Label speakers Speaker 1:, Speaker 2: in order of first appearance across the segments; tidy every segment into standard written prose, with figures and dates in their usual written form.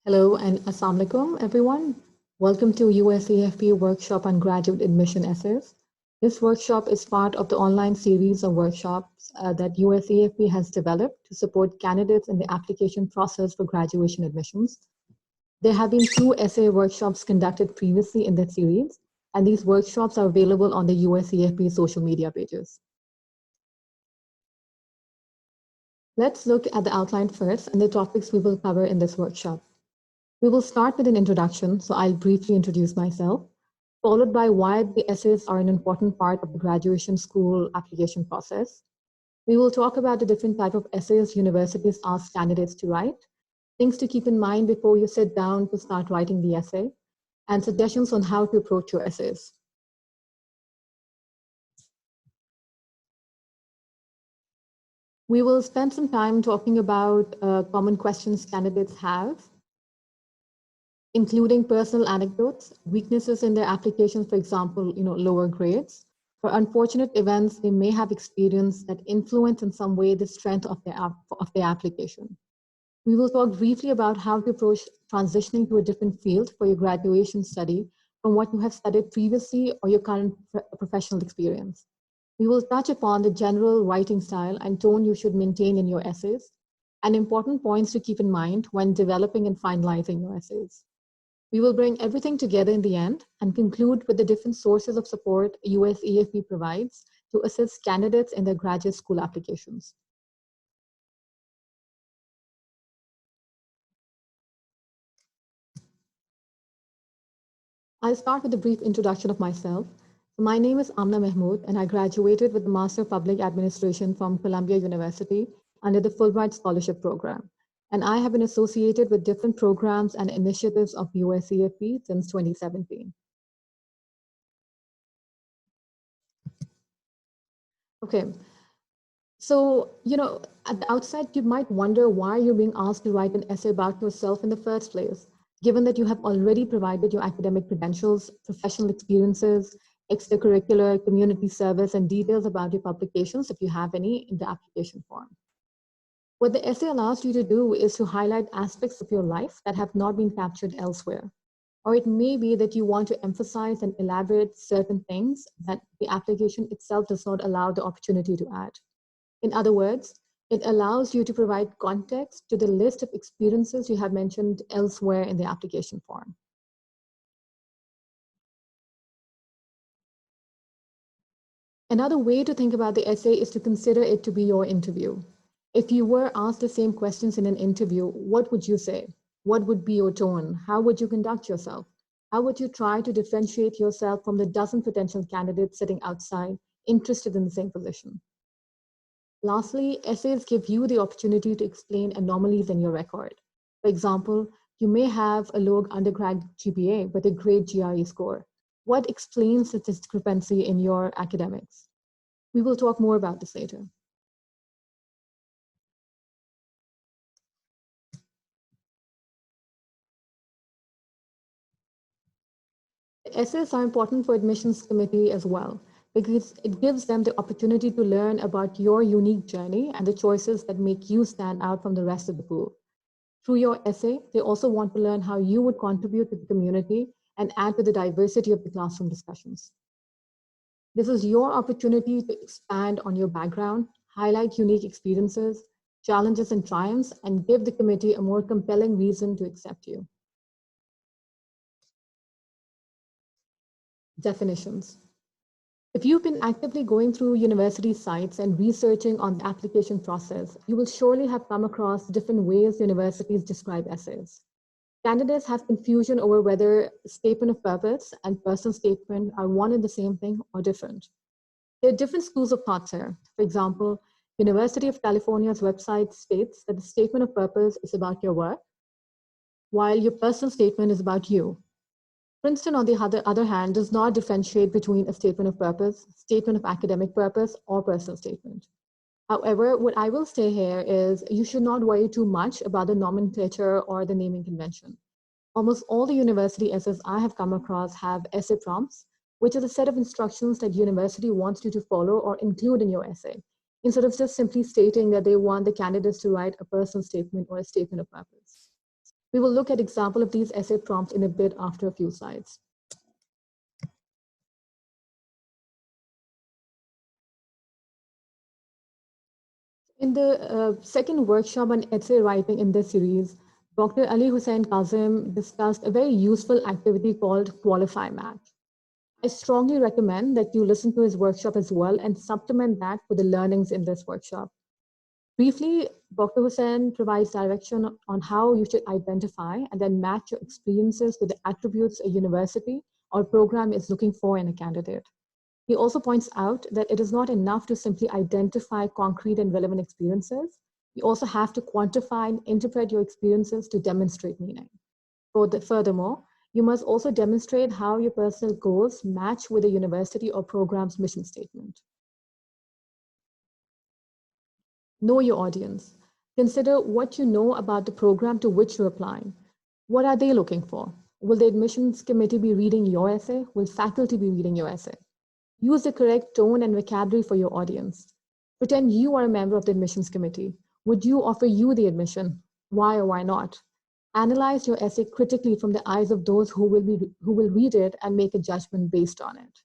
Speaker 1: Hello and Assalamu alaikum, everyone. Welcome to USEFP Workshop on Graduate Admission Essays. This workshop is part of the online series of workshops that USEFP has developed to support candidates in the application process for graduation admissions. There have been 2 essay workshops conducted previously in that series, and these workshops are available on the USEFP social media pages. Let's look at the outline first and the topics we will cover in this workshop. We will start with an introduction, so I'll briefly introduce myself, followed by why the essays are an important part of the graduation school application process. We will talk about the different type of essays universities ask candidates to write, things to keep in mind before you sit down to start writing the essay, and suggestions on how to approach your essays. We will spend some time talking about common questions candidates have, including personal anecdotes, weaknesses in their applications, for example, lower grades, or unfortunate events they may have experienced that influence in some way the strength of their application. We will talk briefly about how to approach transitioning to a different field for your graduation study from what you have studied previously or your current professional experience. We will touch upon the general writing style and tone you should maintain in your essays, and important points to keep in mind when developing and finalizing your essays. We will bring everything together in the end and conclude with the different sources of support USEFP provides to assist candidates in their graduate school applications. I'll start with a brief introduction of myself. My name is Amna Mahmood, and I graduated with the Master of Public Administration from Columbia University under the Fulbright Scholarship Program. And I have been associated with different programs and initiatives of USEFP since 2017. Okay, so, at the outset, you might wonder why you're being asked to write an essay about yourself in the first place, given that you have already provided your academic credentials, professional experiences, extracurricular, community service, and details about your publications, if you have any, in the application form. What the essay allows you to do is to highlight aspects of your life that have not been captured elsewhere. Or it may be that you want to emphasize and elaborate certain things that the application itself does not allow the opportunity to add. In other words, it allows you to provide context to the list of experiences you have mentioned elsewhere in the application form. Another way to think about the essay is to consider it to be your interview. If you were asked the same questions in an interview, what would you say? What would be your tone? How would you conduct yourself? How would you try to differentiate yourself from the dozen potential candidates sitting outside, interested in the same position? Lastly, essays give you the opportunity to explain anomalies in your record. For example, you may have a low undergrad GPA but a great GRE score. What explains the discrepancy in your academics? We will talk more about this later. Essays are important for admissions committee as well, because it gives them the opportunity to learn about your unique journey and the choices that make you stand out from the rest of the pool. Through your essay, they also want to learn how you would contribute to the community and add to the diversity of the classroom discussions. This is your opportunity to expand on your background, highlight unique experiences, challenges and triumphs, and give the committee a more compelling reason to accept you. Definitions. If you've been actively going through university sites and researching on the application process, you will surely have come across different ways universities describe essays. Candidates have confusion over whether statement of purpose and personal statement are one and the same thing or different. There are different schools of thoughts here. For example, University of California's website states that the statement of purpose is about your work, while your personal statement is about you. Princeton, on the other hand, does not differentiate between a statement of purpose, statement of academic purpose, or personal statement. However, what I will say here is you should not worry too much about the nomenclature or the naming convention. Almost all the university essays I have come across have essay prompts, which is a set of instructions that university wants you to follow or include in your essay, instead of just simply stating that they want the candidates to write a personal statement or a statement of purpose. We will look at example of these essay prompts in a bit after a few slides. In the second workshop on essay writing in this series, Dr. Ali Hussain Kazim discussed a very useful activity called Qualify Match. I strongly recommend that you listen to his workshop as well and supplement that with the learnings in this workshop. Briefly, Dr. Hussain provides direction on how you should identify and then match your experiences with the attributes a university or program is looking for in a candidate. He also points out that it is not enough to simply identify concrete and relevant experiences. You also have to quantify and interpret your experiences to demonstrate meaning. Furthermore, you must also demonstrate how your personal goals match with the university or program's mission statement. Know your audience. Consider what you know about the program to which you're applying. What are they looking for? Will the admissions committee be reading your essay? Will faculty be reading your essay? Use the correct tone and vocabulary for your audience. Pretend you are a member of the admissions committee. Would you offer you the admission? Why or why not? Analyze your essay critically from the eyes of those who will read it and make a judgment based on it.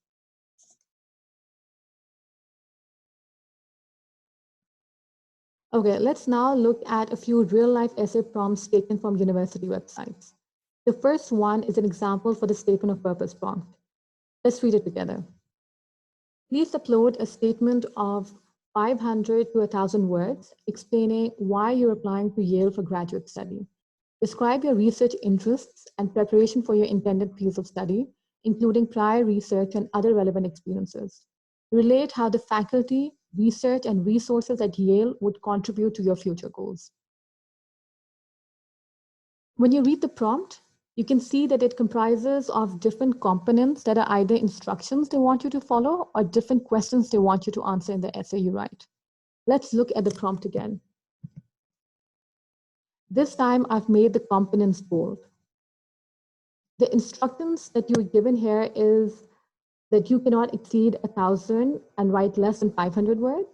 Speaker 1: Okay, let's now look at a few real-life essay prompts taken from university websites. The first one is an example for the statement of purpose prompt. Let's read it together. Please upload a statement of 500 to 1,000 words explaining why you're applying to Yale for graduate study. Describe your research interests and preparation for your intended fields of study, including prior research and other relevant experiences. Relate how the faculty, research, and resources at Yale would contribute to your future goals. When you read the prompt, you can see that it comprises of different components that are either instructions they want you to follow or different questions they want you to answer in the essay you write. Let's look at the prompt again. This time I've made the components bold. The instructions that you're given here is that you cannot exceed 1,000 and write less than 500 words.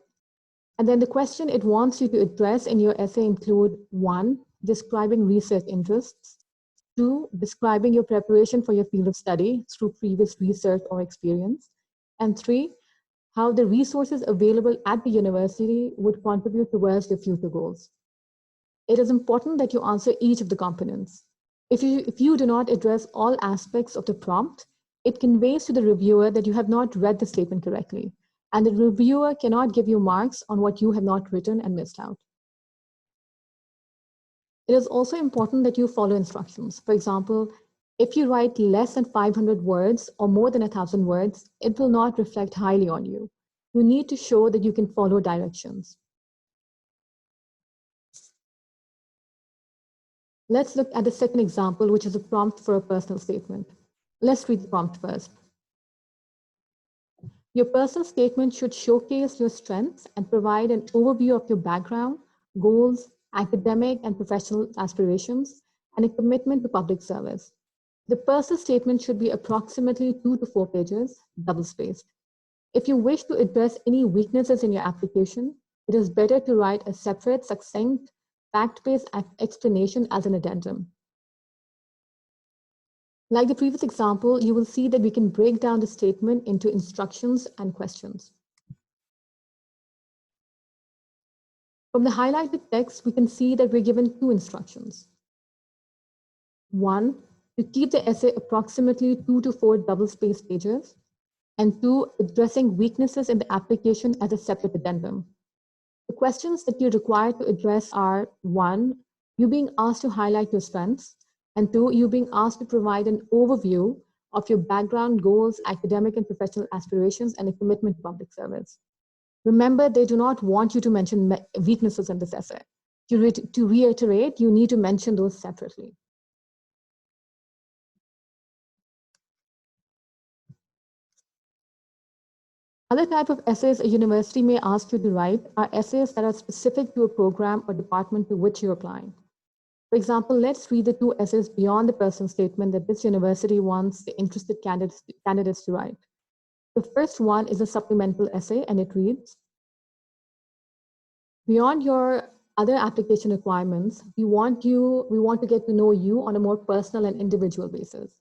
Speaker 1: And then the question it wants you to address in your essay include 1, describing research interests, 2, describing your preparation for your field of study through previous research or experience, and 3, how the resources available at the university would contribute towards your future goals. It is important that you answer each of the components. If you do not address all aspects of the prompt, it conveys to the reviewer that you have not read the statement correctly, and the reviewer cannot give you marks on what you have not written and missed out. It is also important that you follow instructions. For example, if you write less than 500 words or more than 1,000 words, it will not reflect highly on you. You need to show that you can follow directions. Let's look at the second example, which is a prompt for a personal statement. Let's read the prompt first. Your personal statement should showcase your strengths and provide an overview of your background, goals, academic and professional aspirations, and a commitment to public service. The personal statement should be approximately 2 to 4 pages, double-spaced. If you wish to address any weaknesses in your application, it is better to write a separate, succinct, fact-based explanation as an addendum. Like the previous example, you will see that we can break down the statement into instructions and questions. From the highlighted text, we can see that we're given 2 instructions. 1, to keep the essay approximately 2 to 4 double-spaced pages, and 2, addressing weaknesses in the application as a separate addendum. The questions that you're required to address are 1, you being asked to highlight your strengths, and 2, you being asked to provide an overview of your background, goals, academic and professional aspirations, and a commitment to public service. Remember, they do not want you to mention weaknesses in this essay. To reiterate, you need to mention those separately. Other type of essays a university may ask you to write are essays that are specific to a program or department to which you're applying. For example, let's read the 2 essays beyond the personal statement that this university wants the interested candidates to write. The first one is a supplemental essay, and it reads, beyond your other application requirements, we want to get to know you on a more personal and individual basis.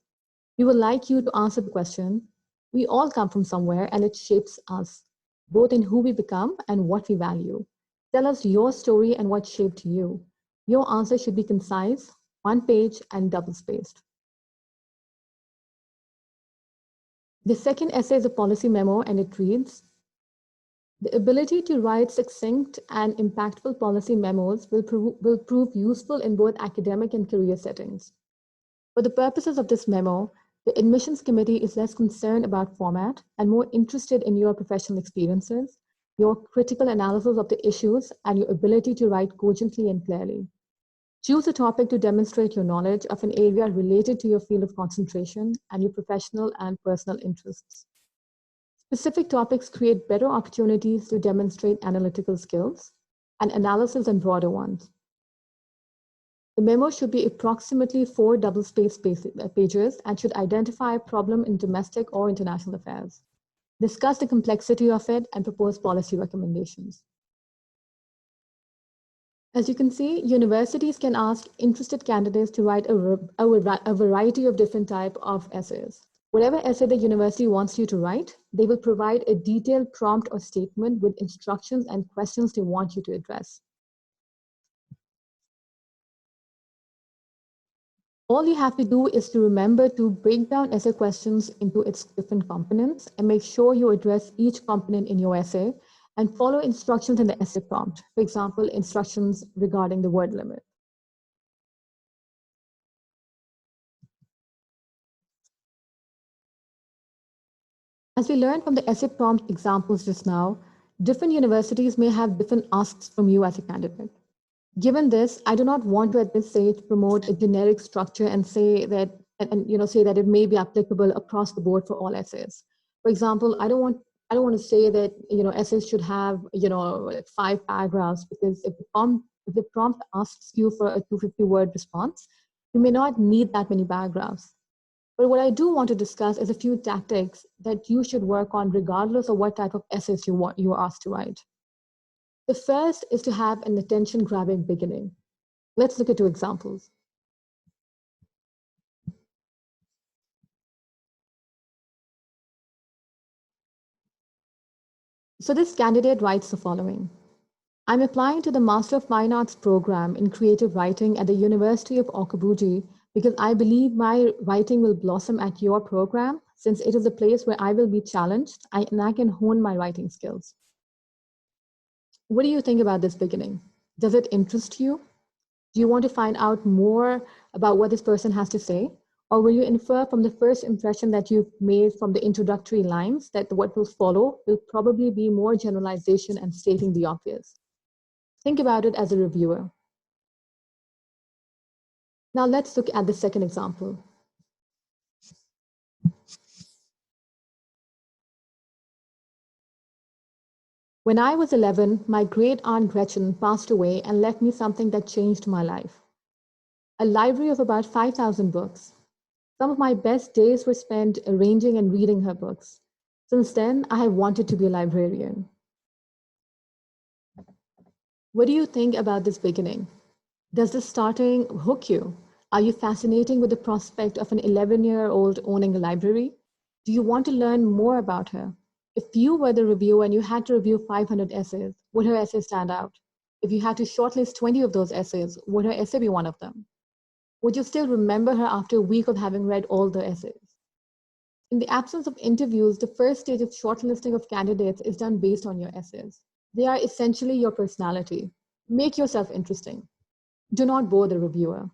Speaker 1: We would like you to answer the question, we all come from somewhere and it shapes us, both in who we become and what we value. Tell us your story and what shaped you. Your answer should be concise, one page, and double-spaced. The second essay is a policy memo, and it reads, the ability to write succinct and impactful policy memos will prove useful in both academic and career settings. For the purposes of this memo, the admissions committee is less concerned about format and more interested in your professional experiences, your critical analysis of the issues, and your ability to write cogently and clearly. Choose a topic to demonstrate your knowledge of an area related to your field of concentration and your professional and personal interests. Specific topics create better opportunities to demonstrate analytical skills and analysis and broader ones. The memo should be approximately 4 double-spaced pages and should identify a problem in domestic or international affairs. Discuss the complexity of it and propose policy recommendations. As you can see, universities can ask interested candidates to write a variety of different types of essays. Whatever essay the university wants you to write, they will provide a detailed prompt or statement with instructions and questions they want you to address. All you have to do is to remember to break down essay questions into its different components and make sure you address each component in your essay and follow instructions in the essay prompt. For example, instructions regarding the word limit. As we learned from the essay prompt examples just now, different universities may have different asks from you as a candidate. Given this, I do not want to at this stage promote a generic structure and say that say that it may be applicable across the board for all essays. For example, I don't want to say that essays should have 5 paragraphs, because if the prompt asks you for a 250-word response, you may not need that many paragraphs. But what I do want to discuss is a few tactics that you should work on regardless of what type of essays you are asked to write. The first is to have an attention-grabbing beginning. Let's look at 2 examples. So this candidate writes the following. I'm applying to the Master of Fine Arts program in creative writing at the University of Okabuji because I believe my writing will blossom at your program, since it is a place where I will be challenged and I can hone my writing skills. What do you think about this beginning? Does it interest you? Do you want to find out more about what this person has to say? Or will you infer from the first impression that you've made from the introductory lines that what will follow will probably be more generalization and stating the obvious? Think about it as a reviewer. Now let's look at the second example. When I was 11, my great aunt Gretchen passed away and left me something that changed my life. A library of about 5,000 books. Some of my best days were spent arranging and reading her books. Since then, I have wanted to be a librarian. What do you think about this beginning? Does this starting hook you? Are you fascinated with the prospect of an 11-year-old owning a library? Do you want to learn more about her? If you were the reviewer and you had to review 500 essays, would her essay stand out? If you had to shortlist 20 of those essays, would her essay be one of them? Would you still remember her after a week of having read all the essays? In the absence of interviews, the first stage of shortlisting of candidates is done based on your essays. They are essentially your personality. Make yourself interesting. Do not bore the reviewer.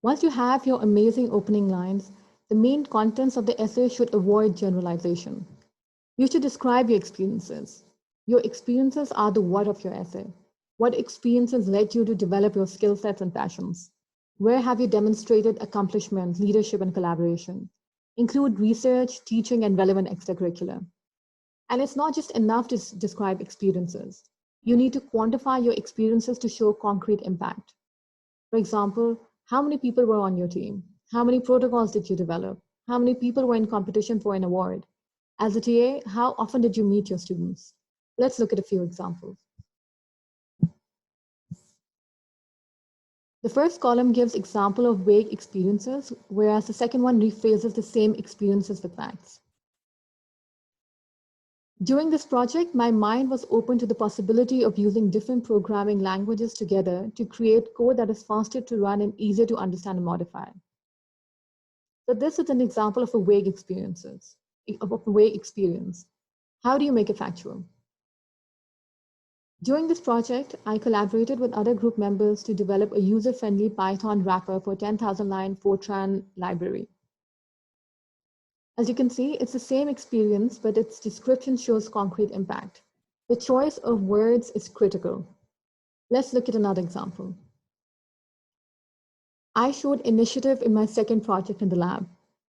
Speaker 1: Once you have your amazing opening lines, the main contents of the essay should avoid generalization. You should describe your experiences. Your experiences are the what of your essay. What experiences led you to develop your skill sets and passions? Where have you demonstrated accomplishment, leadership, and collaboration? Include research, teaching, and relevant extracurricular. And it's not just enough to describe experiences. You need to quantify your experiences to show concrete impact. For example, How many people were on your team? How many protocols did you develop? How many people were in competition for an award? As a TA, how often did you meet your students? Let's look at a few examples. The first column gives example of vague experiences, whereas the second one rephrases the same experiences with facts. During this project, my mind was open to the possibility of using different programming languages together to create code that is faster to run and easier to understand and modify. So this is an example of a vague experience. How do you make it factual? During this project, I collaborated with other group members to develop a user-friendly Python wrapper for 10,000-line Fortran library. As you can see, it's the same experience, but its description shows concrete impact. The choice of words is critical. Let's look at another example. I showed initiative in my second project in the lab,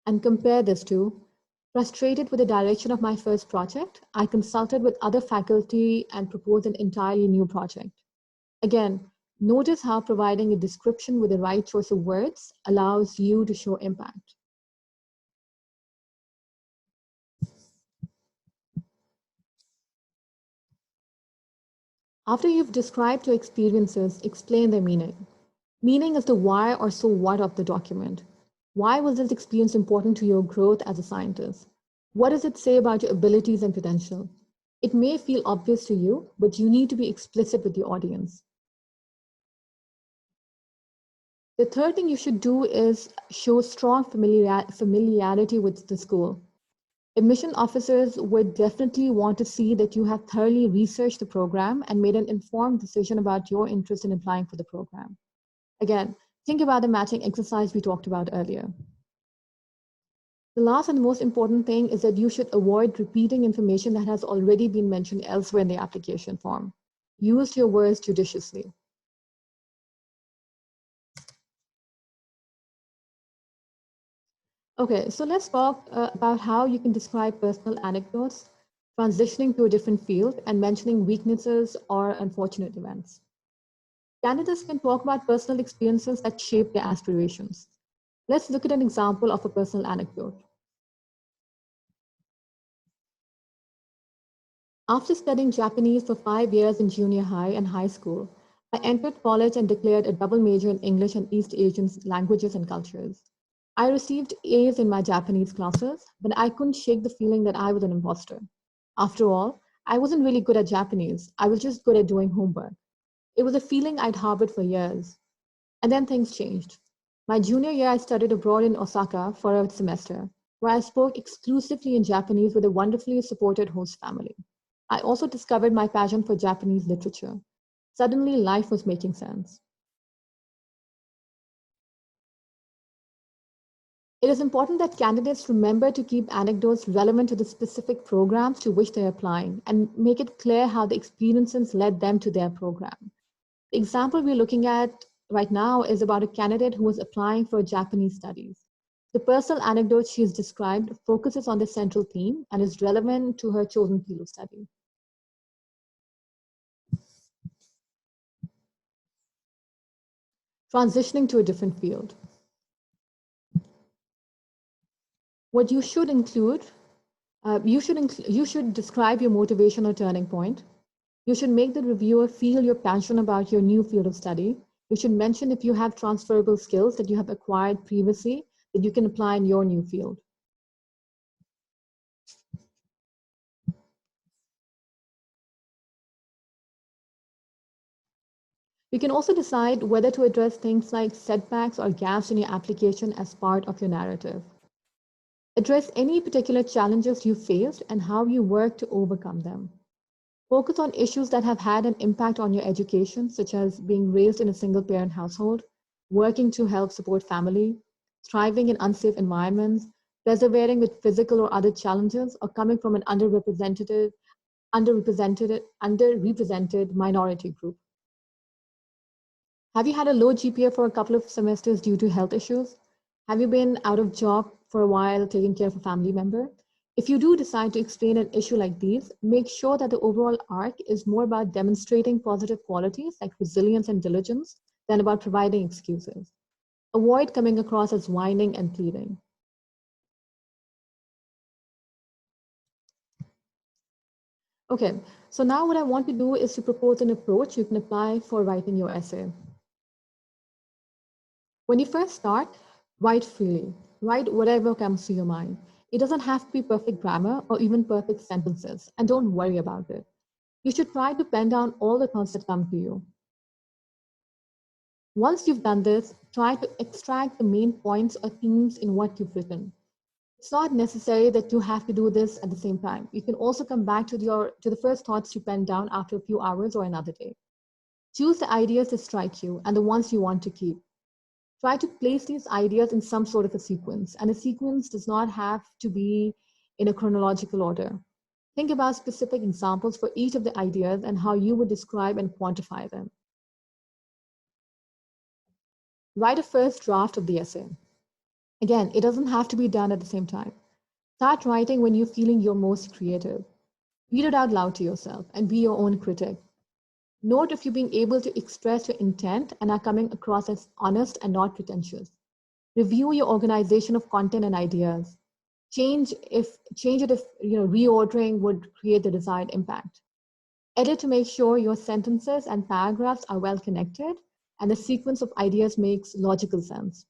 Speaker 1: and compare this to, frustrated with the direction of my first project, I consulted with other faculty and proposed an entirely new project. Again, notice how providing a description with the right choice of words allows you to show impact. After you've described your experiences, explain their meaning. Meaning is the why or so what of the document. Why was this experience important to your growth as a scientist? What does it say about your abilities and potential? It may feel obvious to you, but you need to be explicit with the audience. The third thing you should do is show strong familiarity with the school. Admission officers would definitely want to see that you have thoroughly researched the program and made an informed decision about your interest in applying for the program. Again, think about the matching exercise we talked about earlier. The last and most important thing is that you should avoid repeating information that has already been mentioned elsewhere in the application form. Use your words judiciously. Okay, so let's talk about how you can describe personal anecdotes, transitioning to a different field, and mentioning weaknesses or unfortunate events. Candidates can talk about personal experiences that shape their aspirations. Let's look at an example of a personal anecdote. After studying Japanese for 5 years in junior high and high school, I entered college and declared a double major in English and East Asian languages and cultures. I received A's in my Japanese classes, but I couldn't shake the feeling that I was an imposter. After all, I wasn't really good at Japanese. I was just good at doing homework. It was a feeling I'd harbored for years. And then things changed. My junior year, I studied abroad in Osaka for a semester, where I spoke exclusively in Japanese with a wonderfully supported host family. I also discovered my passion for Japanese literature. Suddenly, life was making sense. It is important that candidates remember to keep anecdotes relevant to the specific programs to which they're applying and make it clear how the experiences led them to their program. The example we're looking at right now is about a candidate who was applying for Japanese studies. The personal anecdote she has described focuses on the central theme and is relevant to her chosen field of study. Transitioning to a different field. What you should include, you should describe your motivation or turning point. You should make the reviewer feel your passion about your new field of study. You should mention if you have transferable skills that you have acquired previously that you can apply in your new field. You can also decide whether to address things like setbacks or gaps in your application as part of your narrative. Address any particular challenges you faced and how you work to overcome them. Focus on issues that have had an impact on your education, such as being raised in a single-parent household, working to help support family, thriving in unsafe environments, persevering with physical or other challenges, or coming from an underrepresented minority group. Have you had a low GPA for a couple of semesters due to health issues? Have you been out of job for a while taking care of a family member? If you do decide to explain an issue like these, make sure that the overall arc is more about demonstrating positive qualities like resilience and diligence than about providing excuses. Avoid coming across as whining and pleading. Okay, so now what I want to do is to propose an approach you can apply for writing your essay. When you first start, write freely. Write whatever comes to your mind. It doesn't have to be perfect grammar or even perfect sentences, and don't worry about it. You should try to pen down all the thoughts that come to you. Once you've done this, try to extract the main points or themes in what you've written. It's not necessary that you have to do this at the same time. You can also come back to the first thoughts you pen down after a few hours or another day. Choose the ideas that strike you and the ones you want to keep. Try to place these ideas in some sort of a sequence, and a sequence does not have to be in a chronological order. Think about specific examples for each of the ideas and how you would describe and quantify them. Write a first draft of the essay. Again, it doesn't have to be done at the same time. Start writing when you're feeling your most creative. Read it out loud to yourself and be your own critic. Note if you're being able to express your intent and are coming across as honest and not pretentious. Review your organization of content and ideas. Change it if reordering would create the desired impact. Edit to make sure your sentences and paragraphs are well connected and the sequence of ideas makes logical sense.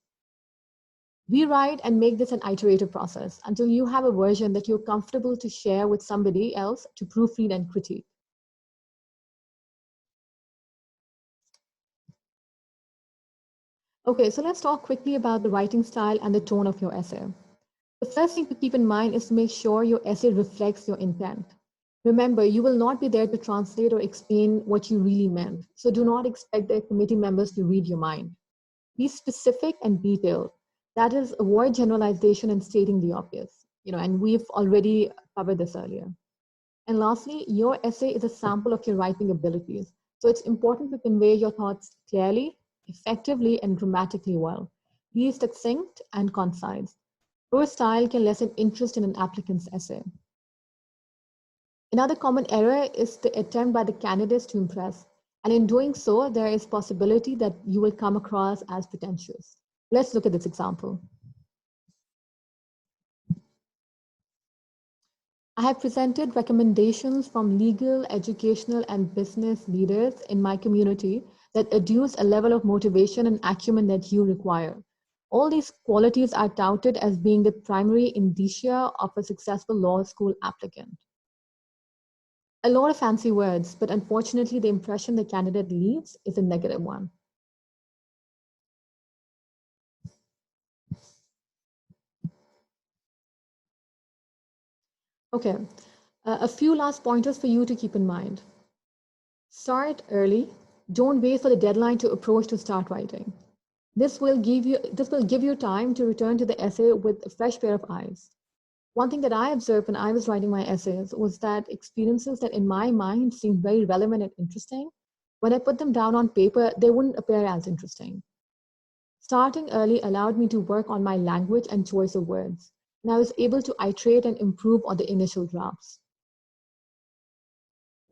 Speaker 1: Rewrite and make this an iterative process until you have a version that you're comfortable to share with somebody else to proofread and critique. Okay, so let's talk quickly about the writing style and the tone of your essay. The first thing to keep in mind is to make sure your essay reflects your intent. Remember, you will not be there to translate or explain what you really meant, so do not expect the committee members to read your mind. Be specific and detailed. That is, avoid generalization and stating the obvious. And we've already covered this earlier. And lastly, your essay is a sample of your writing abilities. So it's important to convey your thoughts clearly, effectively, and grammatically well. Be succinct and concise. Your style can lessen interest in an applicant's essay. Another common error is the attempt by the candidates to impress. And in doing so, there is possibility that you will come across as pretentious. Let's look at this example. I have presented recommendations from legal, educational, and business leaders in my community that adduce a level of motivation and acumen that you require. All these qualities are touted as being the primary indicia of a successful law school applicant. A lot of fancy words, but unfortunately, the impression the candidate leaves is a negative one. Okay, a few last pointers for you to keep in mind. Start early. Don't wait for the deadline to approach to start writing. This will give you time to return to the essay with a fresh pair of eyes. One thing that I observed when I was writing my essays was that experiences that in my mind seemed very relevant and interesting, when I put them down on paper, they wouldn't appear as interesting. Starting early allowed me to work on my language and choice of words, and I was able to iterate and improve on the initial drafts.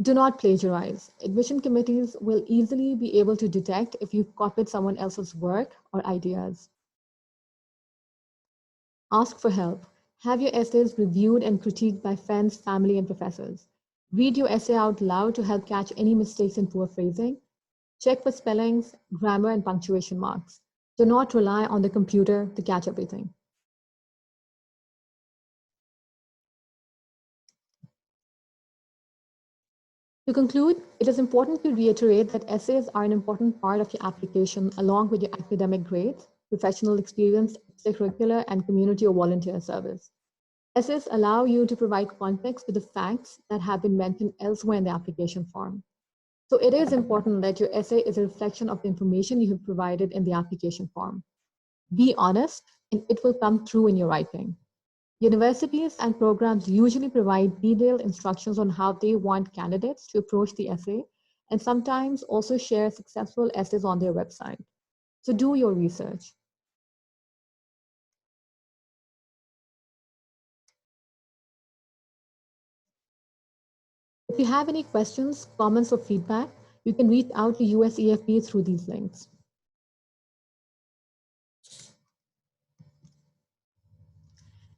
Speaker 1: Do not plagiarize. Admission committees will easily be able to detect if you've copied someone else's work or ideas. Ask for help. Have your essays reviewed and critiqued by friends, family, and professors. Read your essay out loud to help catch any mistakes in poor phrasing. Check for spellings, grammar, and punctuation marks. Do not rely on the computer to catch everything. To conclude, it is important to reiterate that essays are an important part of your application along with your academic grades, professional experience, extracurricular, and community or volunteer service. Essays allow you to provide context to the facts that have been mentioned elsewhere in the application form. So it is important that your essay is a reflection of the information you have provided in the application form. Be honest, and it will come through in your writing. Universities and programs usually provide detailed instructions on how they want candidates to approach the essay, and sometimes also share successful essays on their website. So do your research. If you have any questions, comments, or feedback, you can reach out to USEFP through these links.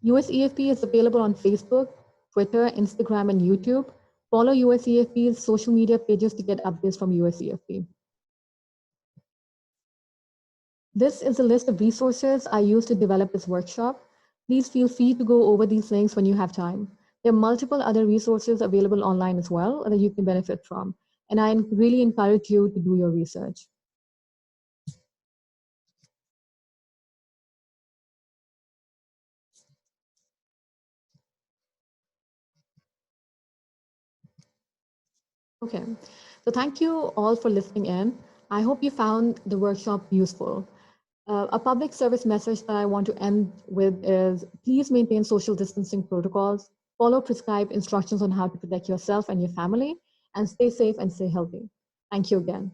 Speaker 1: USEFP is available on Facebook, Twitter, Instagram, and YouTube. Follow USEFP's social media pages to get updates from USEFP. This is a list of resources I used to develop this workshop. Please feel free to go over these links when you have time. There are multiple other resources available online as well that you can benefit from. And I really encourage you to do your research. Okay, so thank you all for listening in. I hope you found the workshop useful. A public service message that I want to end with is please maintain social distancing protocols, follow prescribed instructions on how to protect yourself and your family, and stay safe and stay healthy. Thank you again.